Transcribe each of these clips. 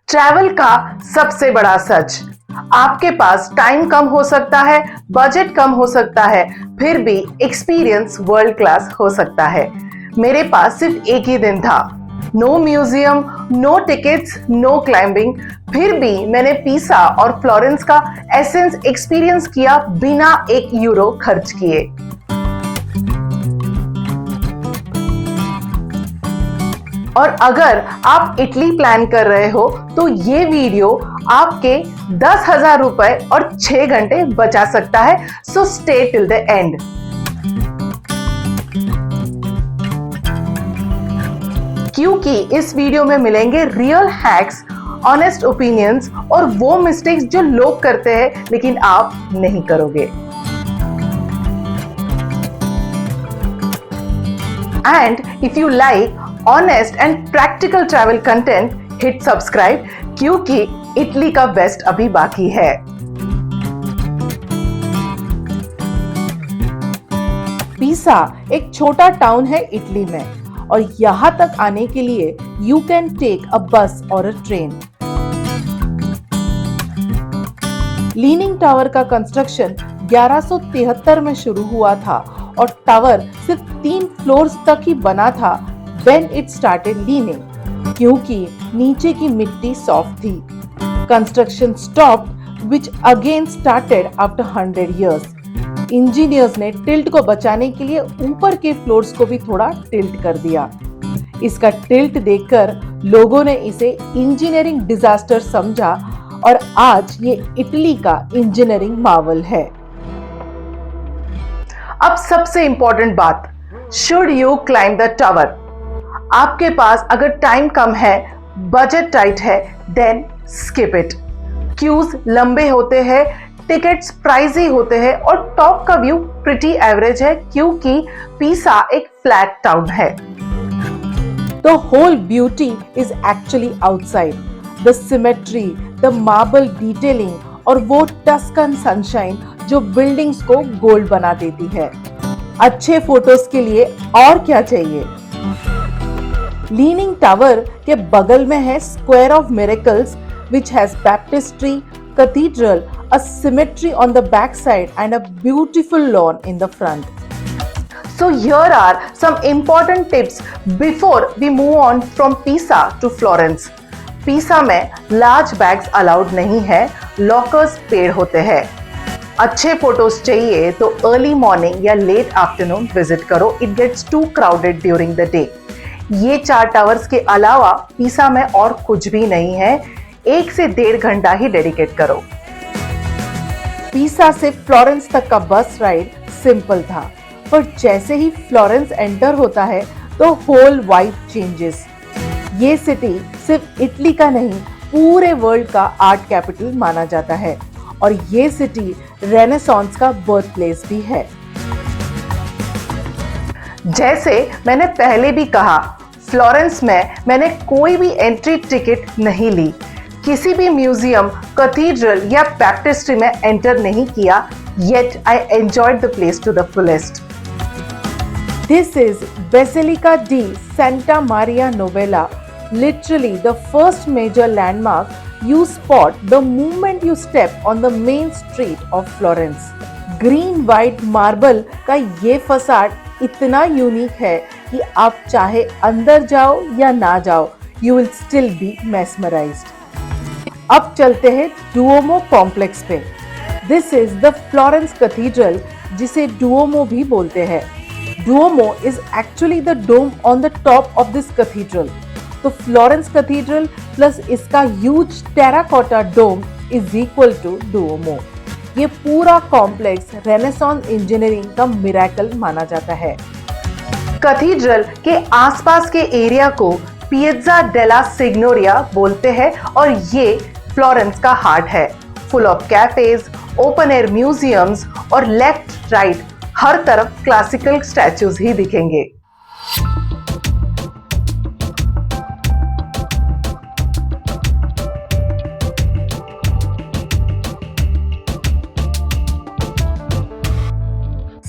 Travel का सबसे बड़ा सच, आपके पास टाइम कम हो सकता है, बजट कम हो सकता है, फिर भी एक्सपीरियंस वर्ल्ड क्लास हो सकता है। मेरे पास सिर्फ एक ही दिन था, no museum, no tickets, no climbing, फिर भी मैंने पिसा और फ्लोरेंस का एसेंस एक्सपीरियंस किया बिना €1 खर्च किए। और अगर आप इटली प्लान कर रहे हो तो ये वीडियो आपके 10,000 रुपए और 6 घंटे बचा सकता है। So stay till the end. क्योंकि इस वीडियो में मिलेंगे रियल हैक्स, ऑनेस्ट ओपिनियंस और वो मिस्टेक्स जो लोग करते हैं लेकिन आप नहीं करोगे। And if you like honest and practical travel content, hit subscribe क्योंकि इटली का बेस्ट अभी बाकी है। पिसा एक छोटा टाउन है इटली में और यहाँ तक आने के लिए यू कैन टेक अ बस और अ ट्रेन। लीनिंग टावर का कंस्ट्रक्शन 1173 में शुरू हुआ था और टावर सिर्फ 3 फ्लोर्स तक ही बना था when it started leaning, क्योंकि नीचे की मिट्टी सॉफ्ट थी। Construction stopped, which again started after 100 years. Engineers ने टिल्ट को बचाने के लिए ऊपर के फ्लोर्स को भी थोड़ा टिल्ट कर दिया। इसका टिल्ट देखकर लोगों ने इसे इंजीनियरिंग डिजास्टर समझा और आज ये इटली का इंजीनियरिंग मार्वल है। अब सबसे इंपॉर्टेंट बात, should you climb the tower? आपके पास अगर टाइम कम है, बजट टाइट है, देन स्किप इट। क्यूज लंबे होते हैं, टिकट्स प्राइजी होते हैं और टॉप का व्यू प्रिटी एवरेज है क्योंकि पिसा एक फ्लैट टाउन है। The whole beauty is actually outside. The symmetry, the marble detailing और वो टस्कन सनशाइन जो बिल्डिंग्स को गोल्ड बना देती है। अच्छे फोटोज के लिए और क्या चाहिए? लीनिंग टावर के बगल में है square of miracles which has baptistry, cathedral, a symmetry on the back side and a beautiful lawn in the front. So here are some important tips before we move on from Pisa to Florence. Pisa में large bags allowed नहीं है, lockers पेड़ होते हैं। अच्छे photos चाहिए तो early morning या लेट आफ्टरनून विजिट करो, it gets too crowded during the day. ये 4 टावर्स के अलावा पिसा में और कुछ भी नहीं है, 1 से 1.5 घंटा ही डेडिकेट करो। पिसा से फ्लोरेंस तक का बस राइड सिंपल था, पर जैसे ही फ्लोरेंस एंटर होता है तो होल वाइब चेंजेस। ये सिटी सिर्फ इटली का नहीं, पूरे वर्ल्ड का आर्ट कैपिटल माना जाता है और ये सिटी रेनेसांस का बर्थ प्लेस भी है। जैसे मैंने पहले भी कहा, फ्लोरेंस में मैंने कोई भी एंट्री टिकट नहीं ली, किसी भी म्यूजियम, कैथेड्रल या बैप्टिस्ट्री में एंटर नहीं किया, yet I enjoyed the place to the fullest. This is Basilica di Santa Maria Novella, literally the first major landmark you spot the moment you step on the main street of Florence. Green white marble का ये facade इतना unique है कि आप चाहे अंदर जाओ या ना जाओ, you will still be mesmerized. अब चलते हैं डुओमो कॉम्प्लेक्स पे। This is the Florence cathedral, जिसे डुओमो भी बोलते हैं। Duomo is actually the dome on the top of this cathedral. तो फ्लोरेंस कैथेड्रल प्लस इसका huge terracotta dome is equal to Duomo. ये पूरा कॉम्प्लेक्स रेनेसांस इंजीनियरिंग का मिरेकल माना जाता है। कैथेड्रल के आसपास के एरिया को पिएज़्ज़ा डेला सिग्नोरिया बोलते हैं और ये फ्लोरेंस का हार्ट है, full of cafes, open air museums और लेफ्ट राइट हर तरफ क्लासिकल स्टैचूज ही दिखेंगे।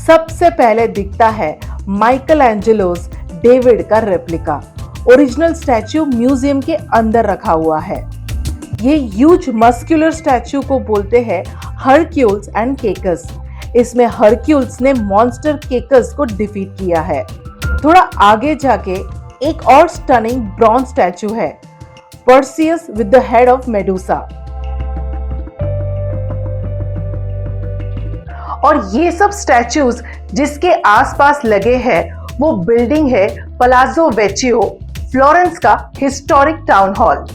सबसे पहले दिखता है माइकल एंजेलोस डेविड का रेप्लिका। ओरिजिनल स्टैच्यू म्यूजियम के अंदर रखा हुआ है। ये ह्यूज मस्कुलर स्टैचू को बोलते हैं हरक्यूल्स एंड केकस। इसमें हरक्यूल्स ने मॉन्स्टर केकस को डिफीट किया है। थोड़ा आगे जाके एक और स्टनिंग ब्रॉन्ज स्टैचू है, Perseus with the head of Medusa. और ये सब स्टैचूज जिसके आसपास लगे हैं वो बिल्डिंग है पलाज़ो वेचियो, फ्लोरेंस का historic town hall.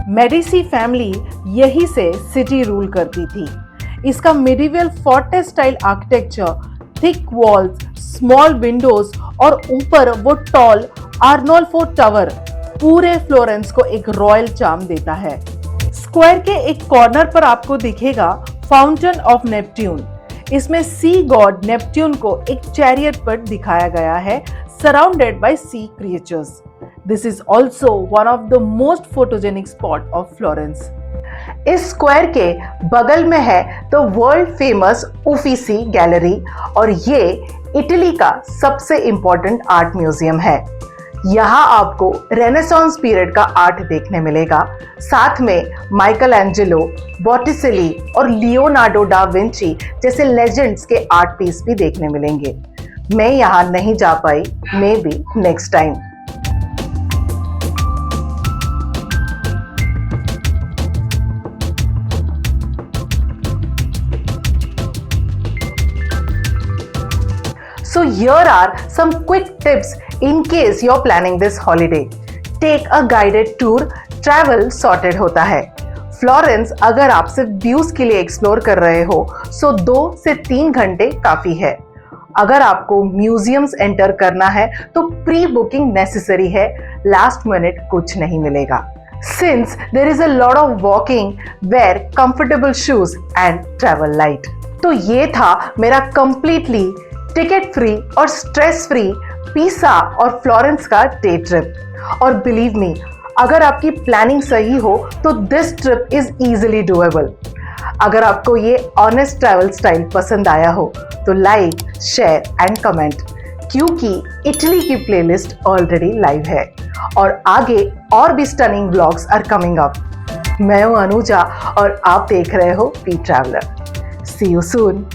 Medici family यही से सिटी रूल करती थी। इसका medieval forte style architecture, thick walls, small Windows और ऊपर वो टॉल आर्नोल्फो टावर पूरे फ्लोरेंस को एक रॉयल चार्म देता है। स्क्वायर के एक कॉर्नर पर आपको दिखेगा फाउंटेन ऑफ नेपट्यून। इसमें सी गॉड नेपट्यून को एक चैरियट पर दिखाया गया है, surrounded by sea creatures. This is also one of the most photogenic spot of Florence. इस स्क्वायर के बगल में है the world famous Uffizi gallery और ये इटली का सबसे इंपॉर्टेंट आर्ट म्यूजियम है। यहाँ आपको रेनेसांस पीरियड का आर्ट देखने मिलेगा, साथ में माइकल एंजेलो, बॉटिसेली और लियोनार्डो डा विंची जैसे लेजेंड्स के आर्ट पीस भी देखने मिलेंगे। मैं यहाँ नहीं जा पाई, maybe next time. So here are some quick tips in case you're planning this holiday. Take a guided tour, travel sorted होता है। फ्लोरेंस अगर आप सिर्फ व्यूज के लिए एक्सप्लोर कर रहे हो सो 2 से 3 घंटे काफी है। अगर आपको म्यूजियम्स एंटर करना है तो प्री बुकिंग नेसेसरी है, लास्ट मिनट कुछ नहीं मिलेगा। Since there is a lot of walking, wear comfortable shoes and travel light। तो ये था मेरा कंप्लीटली टिकट फ्री और स्ट्रेस फ्री पीसा और फ्लोरेंस का डे ट्रिप। और बिलीव मी, अगर आपकी प्लानिंग सही हो तो this trip is easily doable. अगर आपको ये ऑनेस्ट ट्रैवल स्टाइल पसंद आया हो तो लाइक, शेयर एंड कमेंट, क्योंकि इटली की प्लेलिस्ट ऑलरेडी लाइव है और आगे और भी stunning vlogs are coming up. मैं हूं अनुजा और आप देख रहे हो P traveller. See you soon.